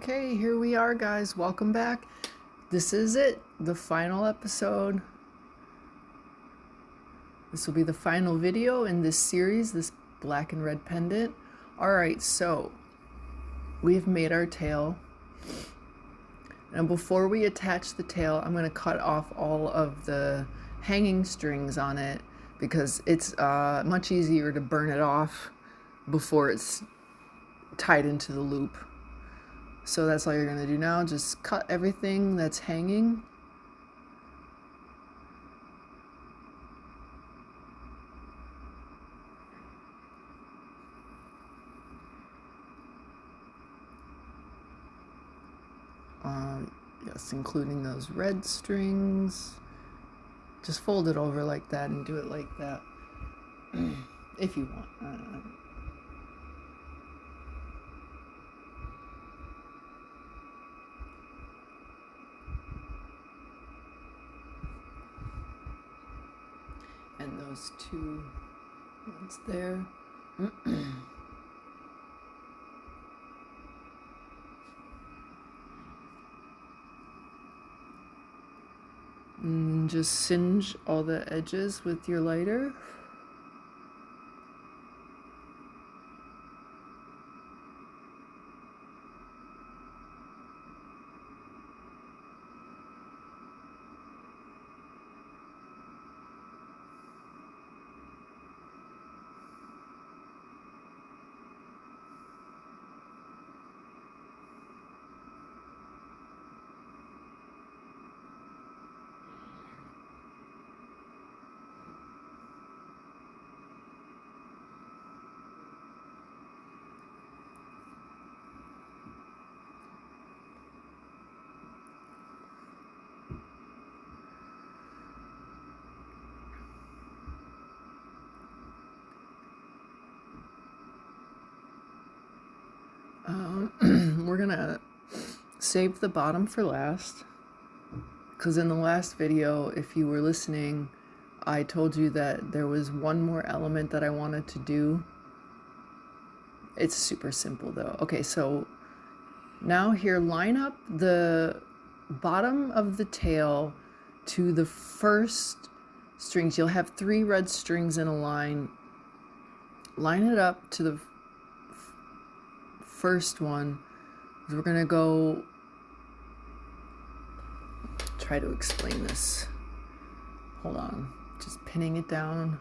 Okay, here we are, guys. Welcome back. This is it, the final episode. This will be the final video in this series, this black and red pendant. All right, so we've made our tail. And before we attach the tail, I'm going to cut off all of the hanging strings on it because it's much easier to burn it off before it's tied into the loop. So that's all you're going to do now. Just cut everything that's hanging. Yes, including those red strings. Just fold it over like that and do it like that. If you want. And those two ones there. And just singe all the edges with your lighter. We're gonna save the bottom for last, because in the last video, if you were listening, I told you that there was one more element that I wanted to do. It's super simple though. Okay, so now here, line up the bottom of the tail to the first strings. You'll have 3 red strings in a line. Line it up to the first one. We're gonna go try to explain this. Hold on, just pinning it down.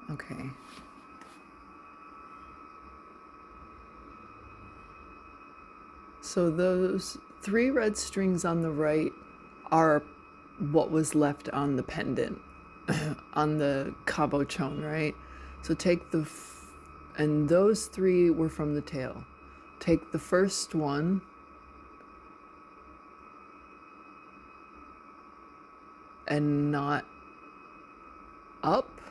Okay. So those 3 red strings on the right are what was left on the pendant, on the cabochon, right? So take and those 3 were from the tail. Take the first one and knot up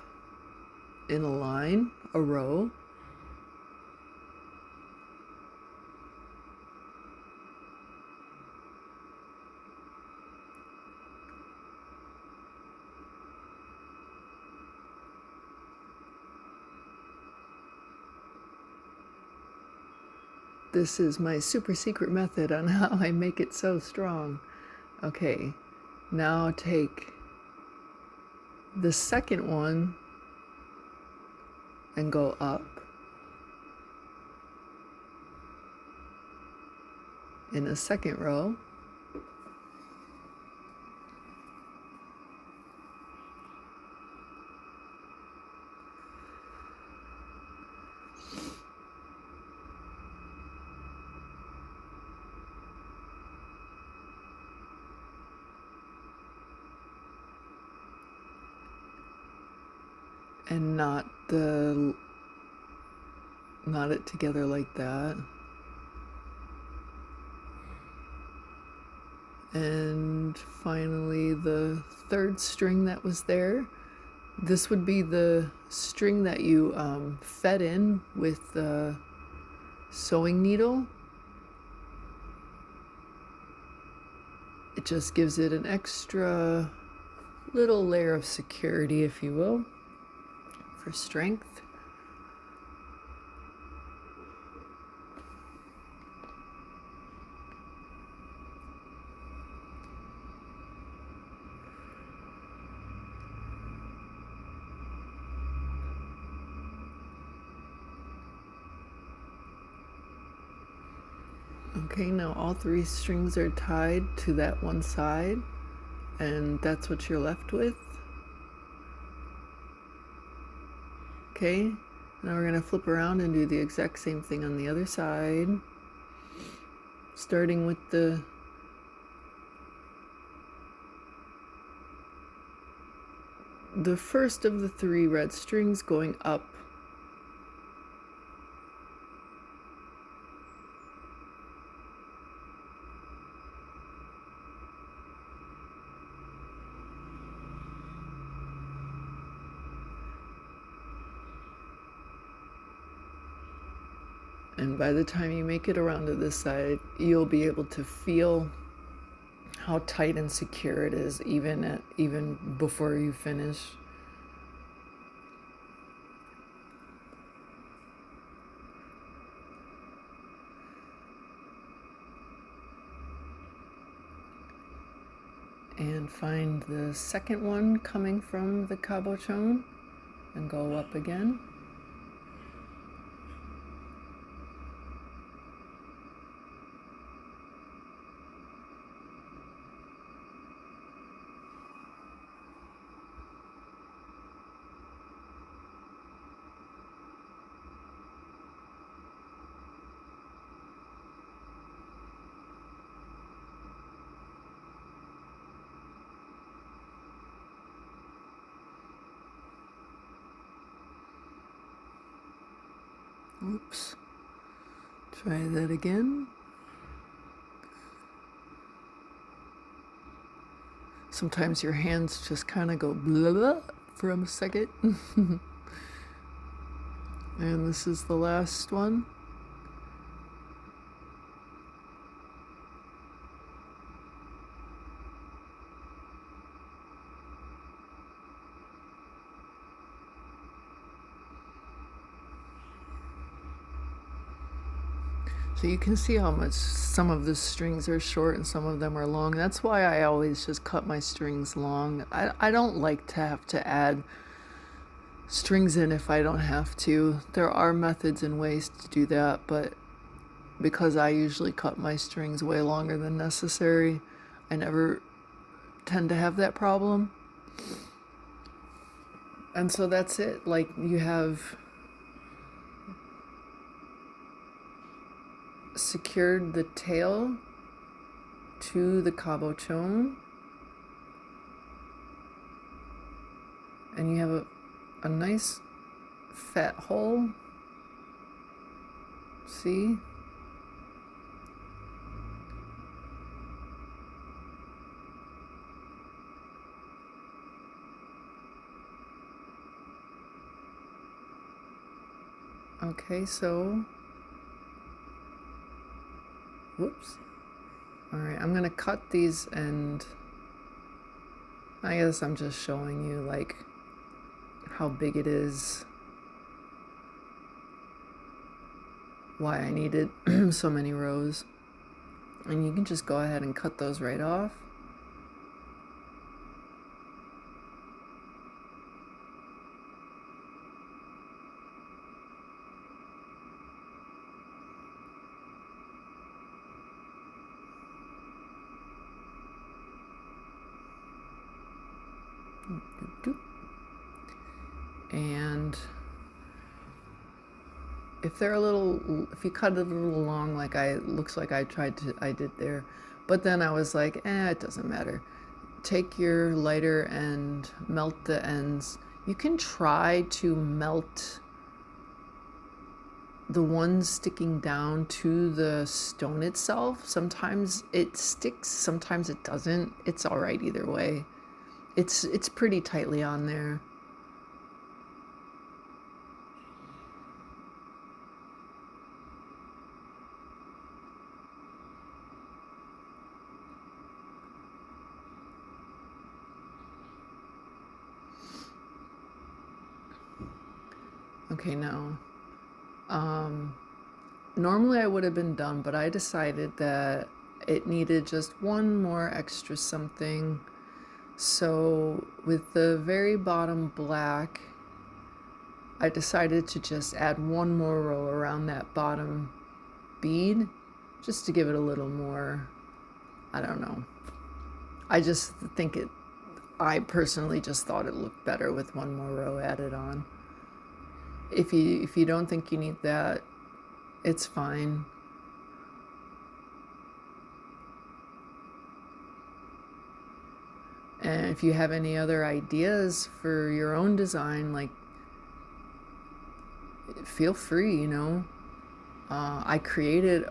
in a line, a row. This is my super secret method on how I make it so strong. Okay, now take the second one and go up in a second row. And knot it together like that. And finally the third string that was there. This would be the string that you fed in with the sewing needle. It just gives it an extra little layer of security, if you will, for strength. Okay, now all 3 strings are tied to that one side, and that's what you're left with. Okay, now we're going to flip around and do the exact same thing on the other side, starting with the first of the 3 red strings going up. And by the time you make it around to this side, you'll be able to feel how tight and secure it is, even before you finish. And find the second one coming from the cabochon and go up again. Oops. Try that again. Sometimes your hands just kind of go blah, blah for a second. And this is the last one. So you can see how much some of the strings are short and some of them are long. That's why I always just cut my strings long. I don't like to have to add strings in if I don't have to. There are methods and ways to do that, but because I usually cut my strings way longer than necessary, I never tend to have that problem. And so that's it. Like, you have secured the tail to the cabochon, and you have a nice fat hole. See? Okay, so whoops. Alright, I'm gonna cut these, and I guess I'm just showing you like how big it is, why I needed so many rows. And you can just go ahead and cut those right off. And if they're if you cut it a little long, like looks like I did there, but then I was like, it doesn't matter. Take your lighter and melt the ends. You can try to melt the ones sticking down to the stone itself. Sometimes it sticks, sometimes it doesn't. It's all right either way. It's pretty tightly on there. Okay, now, normally I would have been done, but I decided that it needed just one more extra something. So with the very bottom black, I decided to just add one more row around that bottom bead, just to give it a little more, I don't know. I just think I personally just thought it looked better with one more row added on. If you don't think you need that, it's fine. And if you have any other ideas for your own design, like, feel free, you know. I created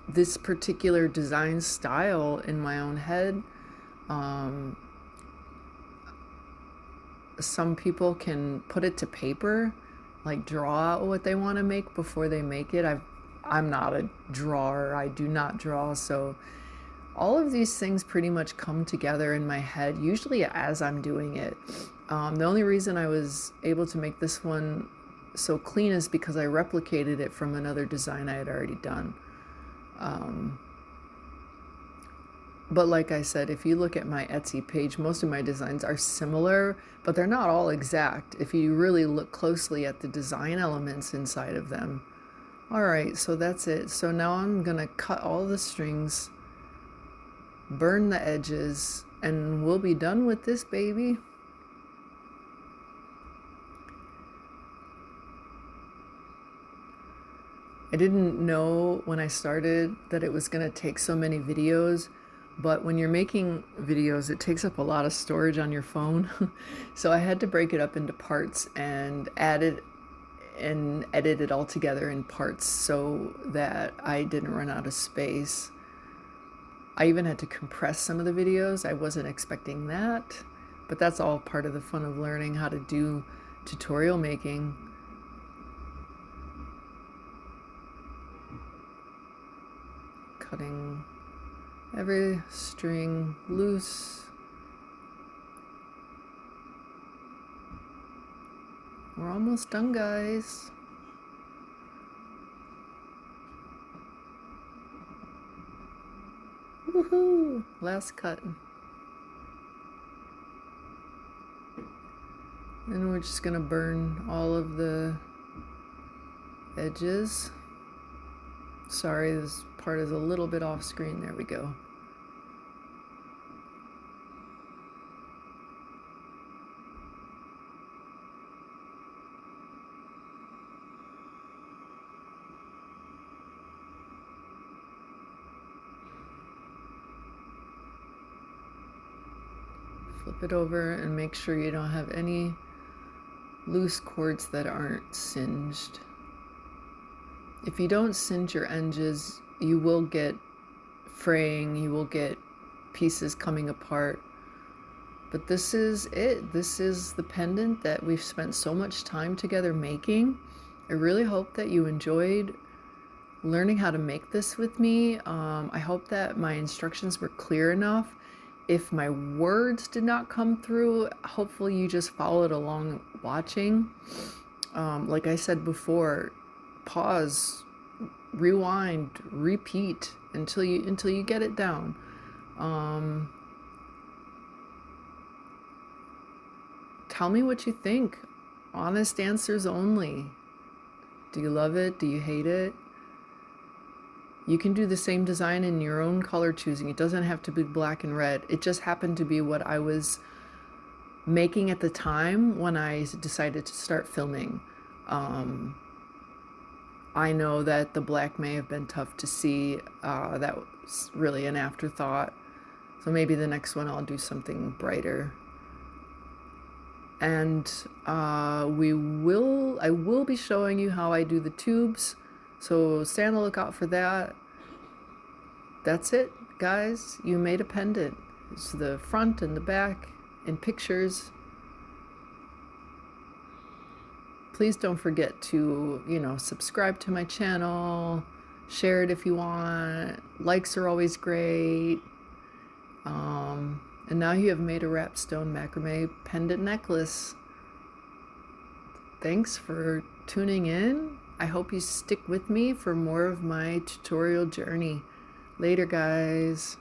this particular design style in my own head. Some people can put it to paper, like draw out what they want to make before they make it. I'm not a drawer. I do not draw, so all of these things pretty much come together in my head, usually as I'm doing it. The only reason I was able to make this one so clean is because I replicated it from another design I had already done. But like I said, if you look at my Etsy page, most of my designs are similar, but they're not all exact if you really look closely at the design elements inside of them. All right, so that's it. So now I'm gonna cut all the strings, burn the edges, and we'll be done with this baby. I didn't know when I started that it was going to take so many videos, but when you're making videos, it takes up a lot of storage on your phone. So I had to break it up into parts and add it and edit it all together in parts so that I didn't run out of space. I even had to compress some of the videos. I wasn't expecting that, but that's all part of the fun of learning how to do tutorial making. Cutting every string loose. We're almost done, guys. Woohoo! Last cut. And we're just gonna burn all of the edges. Sorry, this part is a little bit off screen. There we go. Flip it over and make sure you don't have any loose cords that aren't singed. If you don't singe your edges, you will get fraying, you will get pieces coming apart. But this is it. This is the pendant that we've spent so much time together making. I really hope that you enjoyed learning how to make this with me. I hope that my instructions were clear enough. If my words did not come through, hopefully you just followed along watching. Like I said before, pause, rewind, repeat until you get it down. Tell me what you think. Honest answers only. Do you love it? Do you hate it? You can do the same design in your own color choosing. It doesn't have to be black and red. It just happened to be what I was making at the time when I decided to start filming. I know that the black may have been tough to see. That was really an afterthought. So maybe the next one I'll do something brighter. And I will be showing you how I do the tubes. So stay on the lookout for that. That's it, guys. You made a pendant. It's the front and the back in pictures. Please don't forget to, subscribe to my channel, share it if you want. Likes are always great. And now you have made a wrap stone macrame pendant necklace. thanks for tuning in. I hope you stick with me for more of my tutorial journey. Later, guys.